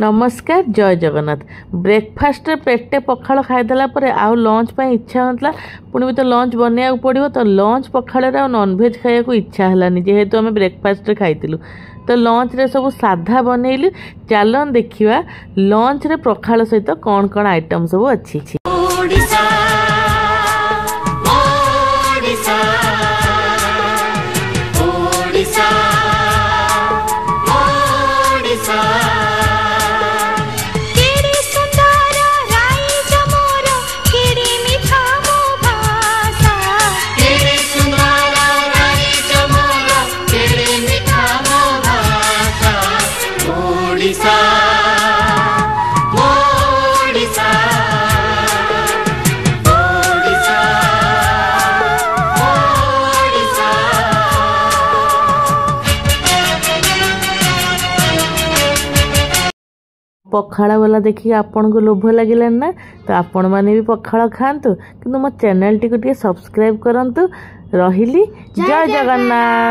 नमस्कार जय जगन्नाथ। ब्रेकफास्ट पेटे पखाड़ खाईदेला आउ लंच पर इच्छा होता पुणी भी तो लंच बनवा पड़ो तो लंच पखाड़ नॉनभेज खाया इच्छा है जेहेतु आम ब्रेकफास्ट खाइलु तो लंच रे सब साधा बनइलु। चलन देखिए लंच रे पखाड़ सहित कौन कौन आइटम सब अच्छी। पखाड़ वाला देखिए आपन को लोभ लगे ना तो आपण मैंने भी पखाड़ खातु कि मो चैनल टी सब्सक्राइब करंतु। रहिली जय जगन्नाथ।